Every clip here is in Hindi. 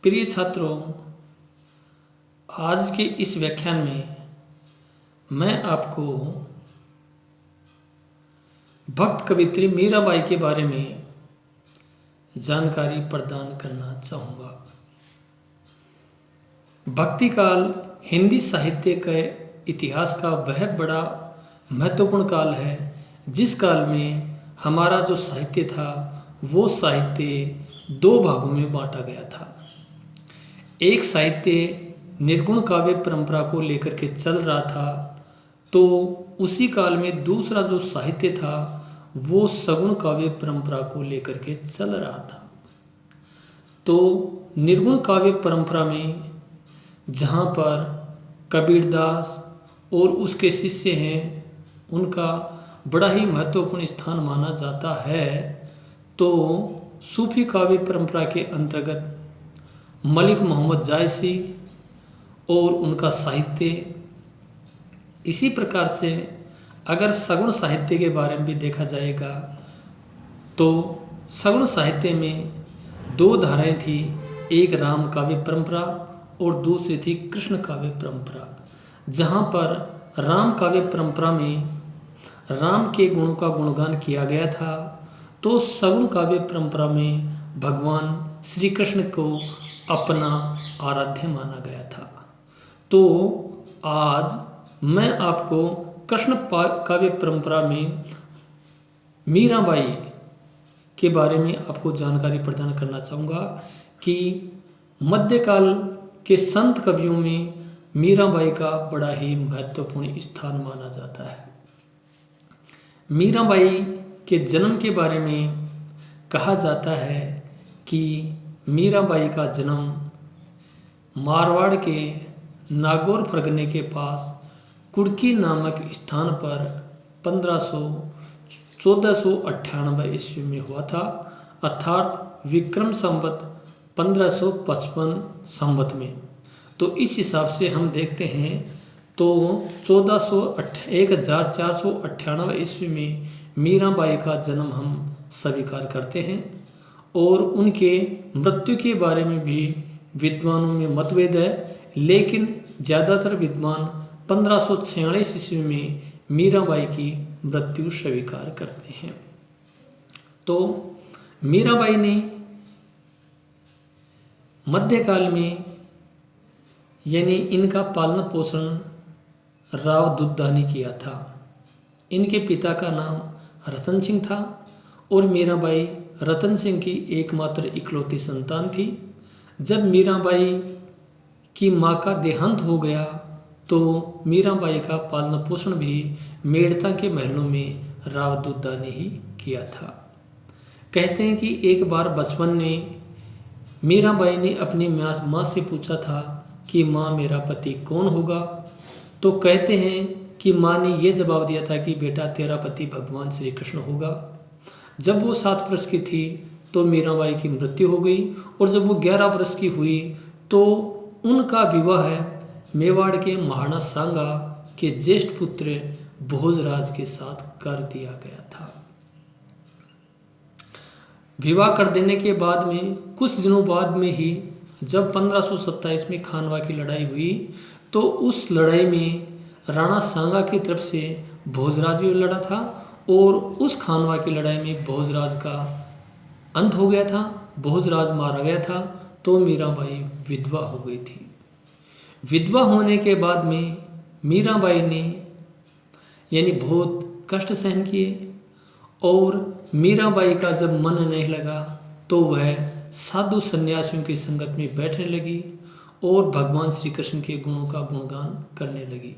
प्रिय छात्रों, आज के इस व्याख्यान में मैं आपको भक्त कवियत्री मीराबाई के बारे में जानकारी प्रदान करना चाहूँगा। भक्ति काल हिंदी साहित्य के इतिहास का वह बड़ा महत्वपूर्ण काल है जिस काल में हमारा जो साहित्य था वो साहित्य दो भागों में बांटा गया था। एक साहित्य निर्गुण काव्य परंपरा को लेकर के चल रहा था, तो उसी काल में दूसरा जो साहित्य था वो सगुण काव्य परंपरा को लेकर के चल रहा था। तो निर्गुण काव्य परंपरा में जहाँ पर कबीरदास और उसके शिष्य हैं उनका बड़ा ही महत्वपूर्ण स्थान माना जाता है, तो सूफी काव्य परंपरा के अंतर्गत मलिक मोहम्मद जायसी और उनका साहित्य। इसी प्रकार से अगर सगुण साहित्य के बारे में भी देखा जाएगा तो सगुण साहित्य में दो धाराएं थी, एक राम काव्य परंपरा और दूसरी थी कृष्ण काव्य परंपरा। जहाँ पर राम काव्य परंपरा में राम के गुणों का गुणगान किया गया था, तो सगुण काव्य परंपरा में भगवान श्री कृष्ण को अपना आराध्य माना गया था। तो आज मैं आपको कृष्ण काव्य परंपरा में मीराबाई के बारे में आपको जानकारी प्रदान करना चाहूँगा कि मध्यकाल के संत कवियों में मीराबाई का बड़ा ही महत्वपूर्ण स्थान माना जाता है। मीराबाई के जन्म के बारे में कहा जाता है कि मीराबाई का जन्म मारवाड़ के नागौर परगने के पास कुड़की नामक स्थान पर 1498 ईस्वी में हुआ था, अर्थात विक्रम संवत 1555 संवत में। तो इस हिसाब से हम देखते हैं तो 1498 ईस्वी में मीराबाई का जन्म हम स्वीकार करते हैं। और उनके मृत्यु के बारे में भी विद्वानों में मतभेद है, लेकिन ज़्यादातर विद्वान 1546 ईस्वी में मीराबाई की मृत्यु स्वीकार करते हैं। तो मीराबाई ने मध्यकाल में यानी इनका पालन पोषण राव दुद्दा ने किया था। इनके पिता का नाम रतन सिंह था और मीराबाई रतन सिंह की एकमात्र इकलौती संतान थी। जब मीराबाई की माँ का देहांत हो गया तो मीराबाई का पालन पोषण भी मेड़ता के महलों में राव दुद्दा ने ही किया था। कहते हैं कि एक बार बचपन में मीराबाई ने अपनी माँ से पूछा था कि माँ मेरा पति कौन होगा। तो कहते हैं कि माँ ने यह जवाब दिया था कि बेटा तेरा पति भगवान श्री कृष्ण होगा। जब वो 7 वर्ष की थी तो मीराबाई की मृत्यु हो गई, और जब वो 11 वर्ष की हुई तो उनका विवाह मेवाड़ के महाराणा सांगा के ज्येष्ठ पुत्र भोजराज के साथ कर दिया गया था। विवाह कर देने के बाद में कुछ दिनों बाद में ही जब 1527 में खानवा की लड़ाई हुई तो उस लड़ाई में राणा सांगा की तरफ से भोजराज भी लड़ा था, और उस खानवा की लड़ाई में भोजराज का अंत हो गया था, भोजराज मारा गया था। तो मीराबाई विधवा हो गई थी। विधवा होने के बाद में मीराबाई ने यानी बहुत कष्ट सहन किए, और मीराबाई का जब मन नहीं लगा तो वह साधु सन्यासियों की संगत में बैठने लगी और भगवान श्री कृष्ण के गुणों का गुणगान करने लगी।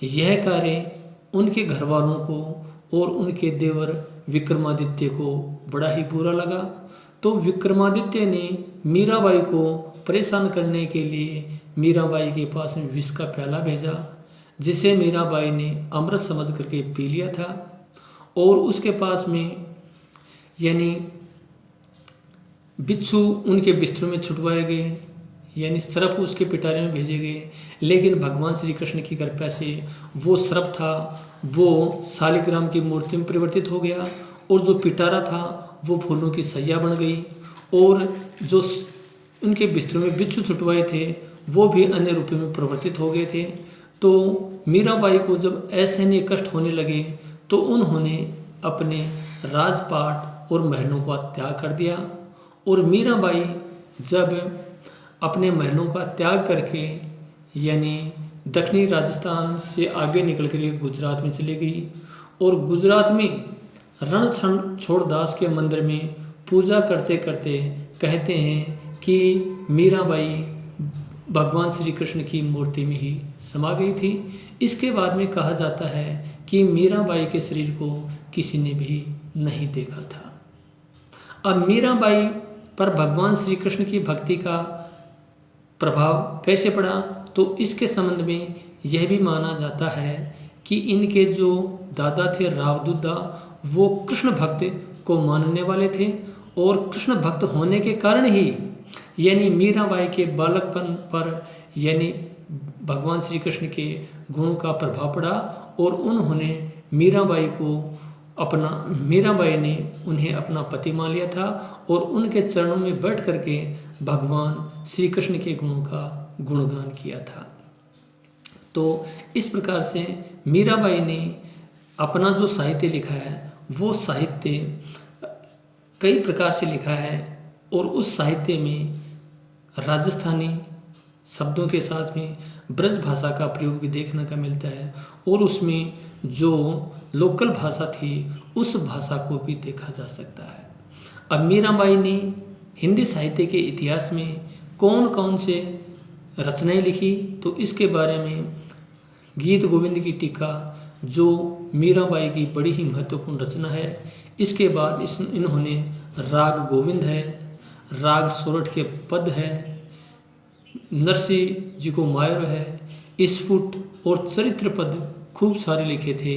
यह कार्य उनके घर वालों को और उनके देवर विक्रमादित्य को बड़ा ही बुरा लगा। तो विक्रमादित्य ने मीराबाई को परेशान करने के लिए मीराबाई के पास में विष का प्याला भेजा, जिसे मीराबाई ने अमृत समझ करके पी लिया था। और उसके पास में यानी बिच्छू उनके बिस्तरों में छुटवाए गए, यानी सर्प उसके पिटारे में भेजे गए। लेकिन भगवान श्री कृष्ण की कृपा से वो सर्प था वो शालिग्राम की मूर्ति में परिवर्तित हो गया, और जो पिटारा था वो फूलों की सैया बन गई, और जो उनके बिस्तरों में बिच्छू छुटवाए थे, वो भी अन्य रूपों में परिवर्तित हो गए थे। तो मीराबाई को जब असहनीय कष्ट होने लगे तो उन्होंने अपने राजपाट और महलों का त्याग कर दिया। और मीराबाई जब अपने महलों का त्याग करके यानी दक्षिणी राजस्थान से आगे निकल कर के गुजरात में चली गई और गुजरात में रणछोड़ दास के मंदिर में पूजा करते करते कहते हैं कि मीराबाई भगवान श्री कृष्ण की मूर्ति में ही समा गई थी। इसके बाद में कहा जाता है कि मीराबाई के शरीर को किसी ने भी नहीं देखा था। अब मीराबाई पर भगवान श्री कृष्ण की भक्ति का प्रभाव कैसे पड़ा, तो इसके संबंध में यह भी माना जाता है कि इनके जो दादा थे रावदुद्दा, वो कृष्ण भक्त को मानने वाले थे और कृष्ण भक्त होने के कारण ही यानी मीराबाई के बालकपन पर यानी भगवान श्री कृष्ण के गुणों का प्रभाव पड़ा और उन्होंने मीराबाई ने उन्हें अपना पति मान लिया था और उनके चरणों में बैठ करके भगवान श्री कृष्ण के गुणों का गुणगान किया था। तो इस प्रकार से मीराबाई ने अपना जो साहित्य लिखा है वो साहित्य कई प्रकार से लिखा है और उस साहित्य में राजस्थानी शब्दों के साथ में ब्रज भाषा का प्रयोग भी देखने का मिलता है और उसमें जो लोकल भाषा थी उस भाषा को भी देखा जा सकता है। अब मीराबाई ने हिंदी साहित्य के इतिहास में कौन कौन से रचनाएं लिखी, तो इसके बारे में गीत गोविंद की टीका जो मीराबाई की बड़ी ही महत्वपूर्ण रचना है। इसके बाद इन्होंने राग गोविंद है, राग सोरठ के पद है, नरसिंह जी को मायर है, स्फुट और चरित्र पद खूब सारे लिखे थे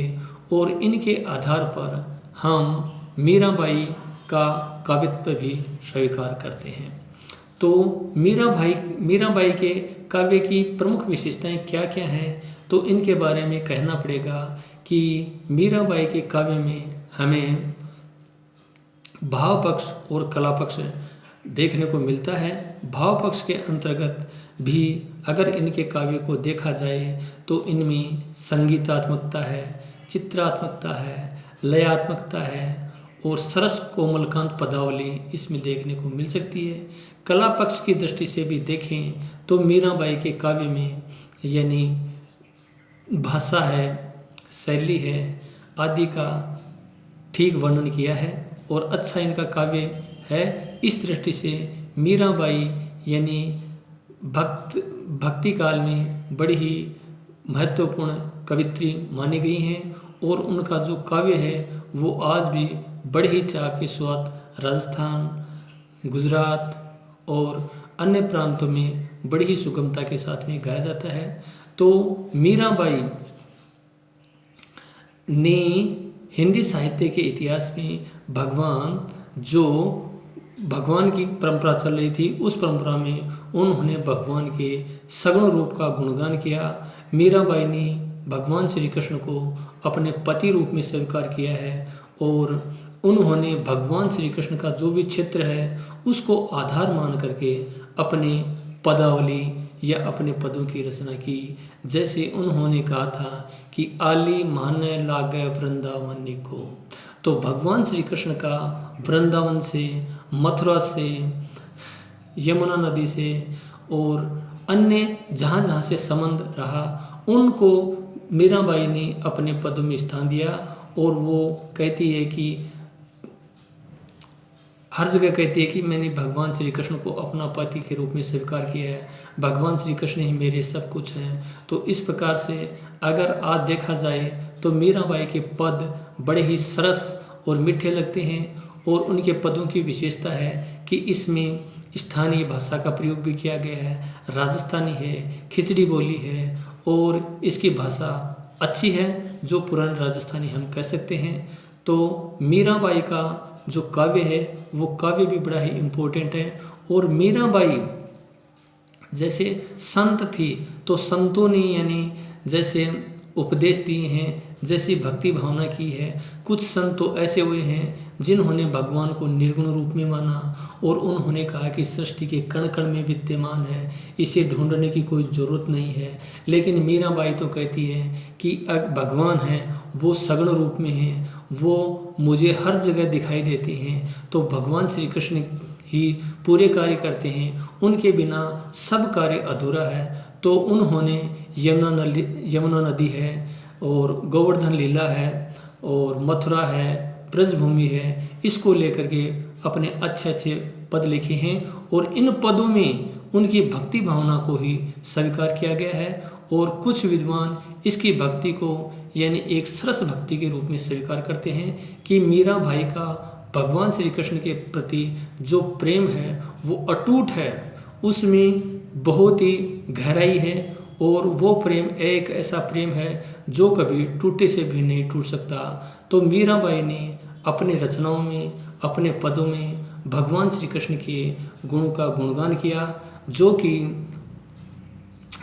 और इनके आधार पर हम मीराबाई का कवित्व भी स्वीकार करते हैं। तो मीराबाई के काव्य की प्रमुख विशेषताएं क्या क्या हैं, तो इनके बारे में कहना पड़ेगा कि मीराबाई के काव्य में हमें भाव पक्ष और कला पक्ष देखने को मिलता है। भाव पक्ष के अंतर्गत भी अगर इनके काव्य को देखा जाए तो इनमें संगीतात्मकता है, चित्रात्मकता है, लयात्मकता है और सरस कोमलकांत पदावली इसमें देखने को मिल सकती है। कला पक्ष की दृष्टि से भी देखें तो मीराबाई के काव्य में यानी भाषा है, शैली है आदि का ठीक वर्णन किया है और अच्छा इनका काव्य है। इस दृष्टि से मीराबाई यानी भक्ति काल में बड़ी ही महत्वपूर्ण कवित्री मानी गई हैं और उनका जो काव्य है वो आज भी बड़े ही चाव के साथ राजस्थान, गुजरात और अन्य प्रांतों में बड़ी ही सुगमता के साथ में गाया जाता है। तो मीराबाई ने हिंदी साहित्य के इतिहास में भगवान की परंपरा चल रही थी, उस परंपरा में उन्होंने भगवान के सगुण रूप का गुणगान किया। मीराबाई ने भगवान श्री कृष्ण को अपने पति रूप में स्वीकार किया है और उन्होंने भगवान श्री कृष्ण का जो भी क्षेत्र है उसको आधार मान करके अपने पदावली या अपने पदों की रचना की। जैसे उन्होंने कहा था कि आली माने लागे वृंदावन को, तो भगवान श्री कृष्ण का वृंदावन से, मथुरा से, यमुना नदी से और अन्य जहाँ जहाँ से संबंध रहा उनको मीराबाई ने अपने पदों में स्थान दिया और वो कहती है कि हर जगह कहती है कि मैंने भगवान श्री कृष्ण को अपना पति के रूप में स्वीकार किया है, भगवान श्री कृष्ण ही मेरे सब कुछ हैं। तो इस प्रकार से अगर आज देखा जाए तो मीराबाई के पद बड़े ही सरस और मीठे लगते हैं और उनके पदों की विशेषता है कि इसमें स्थानीय भाषा का प्रयोग भी किया गया है, राजस्थानी है, खिचड़ी बोली है और इसकी भाषा अच्छी है जो पुरानी राजस्थानी हम कह सकते हैं। तो मीराबाई का जो काव्य है वो काव्य भी बड़ा ही इम्पोर्टेंट है। और मीराबाई जैसे संत थी तो संतों ने यानी जैसे उपदेश दिए हैं, जैसी भक्ति भावना की है। कुछ संत तो ऐसे हुए हैं जिन्होंने भगवान को निर्गुण रूप में माना और उन्होंने कहा कि सृष्टि के कण कण में विद्यमान है, इसे ढूंढने की कोई ज़रूरत नहीं है। लेकिन मीराबाई तो कहती है कि भगवान है वो सगुण रूप में है, वो मुझे हर जगह दिखाई देते हैं। तो भगवान श्री कृष्ण ही पूरे कार्य करते हैं, उनके बिना सब कार्य अधूरा है। तो उन्होंने यमुना नदी है और गोवर्धन लीला है और मथुरा है, ब्रजभूमि है, इसको लेकर के अपने अच्छे अच्छे पद लिखे हैं और इन पदों में उनकी भक्ति भावना को ही स्वीकार किया गया है। और कुछ विद्वान इसकी भक्ति को यानी एक सरस भक्ति के रूप में स्वीकार करते हैं कि मीरा भाई का भगवान श्री कृष्ण के प्रति जो प्रेम है वो अटूट है, उसमें बहुत ही गहराई है और वो प्रेम एक ऐसा प्रेम है जो कभी टूटे से भी नहीं टूट सकता। तो मीराबाई ने अपनी रचनाओं में, अपने पदों में भगवान श्री कृष्ण के गुणों का गुणगान किया, जो कि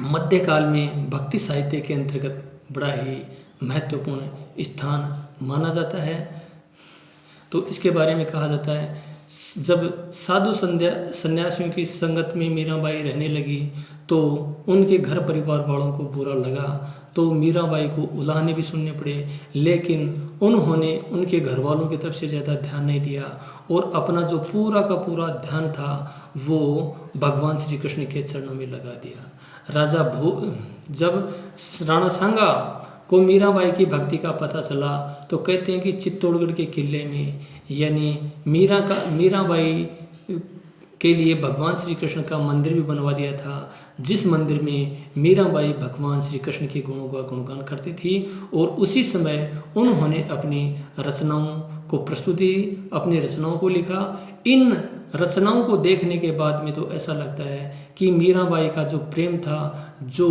मध्यकाल में भक्ति साहित्य के अंतर्गत बड़ा ही महत्वपूर्ण स्थान माना जाता है। तो इसके बारे में कहा जाता है, जब साधु सन्यासियों की संगत में मीराबाई रहने लगी तो उनके घर परिवार वालों को बुरा लगा, तो मीराबाई को उलाहने भी सुनने पड़े। लेकिन उन्होंने उनके घर वालों की तरफ से ज़्यादा ध्यान नहीं दिया और अपना जो पूरा का पूरा ध्यान था वो भगवान श्री कृष्ण के चरणों में लगा दिया। जब राणा सांगा को मीराबाई की भक्ति का पता चला तो कहते हैं कि चित्तौड़गढ़ के किले में यानी मीराबाई के लिए भगवान श्री कृष्ण का मंदिर भी बनवा दिया था, जिस मंदिर में मीराबाई भगवान श्री कृष्ण के गुणों का गुणगान करती थी। और उसी समय उन्होंने अपनी रचनाओं को प्रस्तुति, अपनी रचनाओं को लिखा। इन रचनाओं को देखने के बाद में तो ऐसा लगता है कि मीराबाई का जो प्रेम था, जो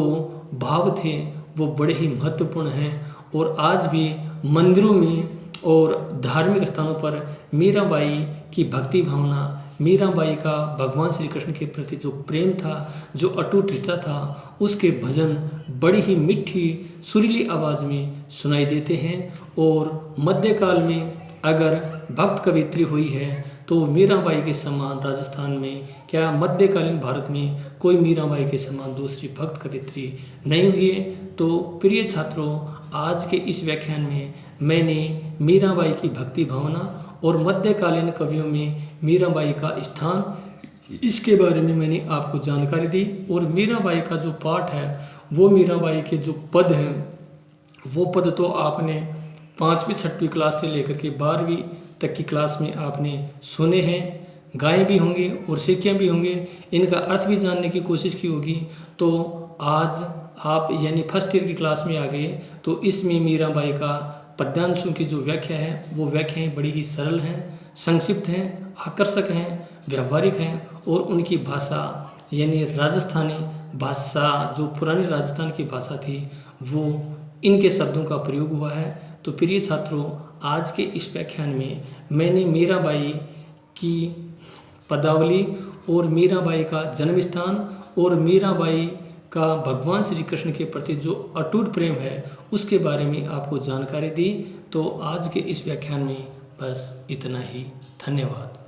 भाव थे, वो बड़े ही महत्वपूर्ण हैं। और आज भी मंदिरों में और धार्मिक स्थानों पर मीराबाई की भक्ति भावना, मीराबाई का भगवान श्री कृष्ण के प्रति जो प्रेम था, जो अटूट रिश्ता था, उसके भजन बड़ी ही मीठी सुरीली आवाज़ में सुनाई देते हैं। और मध्यकाल में अगर भक्त कवित्री हुई है तो मीराबाई के समान राजस्थान में, क्या मध्यकालीन भारत में कोई मीराबाई के समान दूसरी भक्त कवित्री नहीं हुई है। तो प्रिय छात्रों, आज के इस व्याख्यान में मैंने मीराबाई की भक्ति भावना और मध्यकालीन कवियों में मीराबाई का स्थान, इसके बारे में मैंने आपको जानकारी दी। और मीराबाई का जो पाठ है, वो मीराबाई के जो पद हैं, वो पद तो आपने 5वीं 6वीं क्लास से लेकर के 12वीं तक की क्लास में आपने सुने हैं, गाए भी होंगे और सीखे भी होंगे, इनका अर्थ भी जानने की कोशिश की होगी। तो आज आप यानी फर्स्ट ईयर की क्लास में आ गए तो इसमें मीराबाई का पद्यांशों की जो व्याख्या है, वो व्याख्याएँ बड़ी ही सरल हैं, संक्षिप्त हैं, आकर्षक हैं, व्यवहारिक हैं। और उनकी भाषा यानी राजस्थानी भाषा, जो पुरानी राजस्थान की भाषा थी, वो इनके शब्दों का प्रयोग हुआ है। तो प्रिय छात्रों, आज के इस व्याख्यान में मैंने मीराबाई की पदावली और मीराबाई का जन्म स्थान और मीराबाई का भगवान श्री कृष्ण के प्रति जो अटूट प्रेम है, उसके बारे में आपको जानकारी दी। तो आज के इस व्याख्यान में बस इतना ही। धन्यवाद।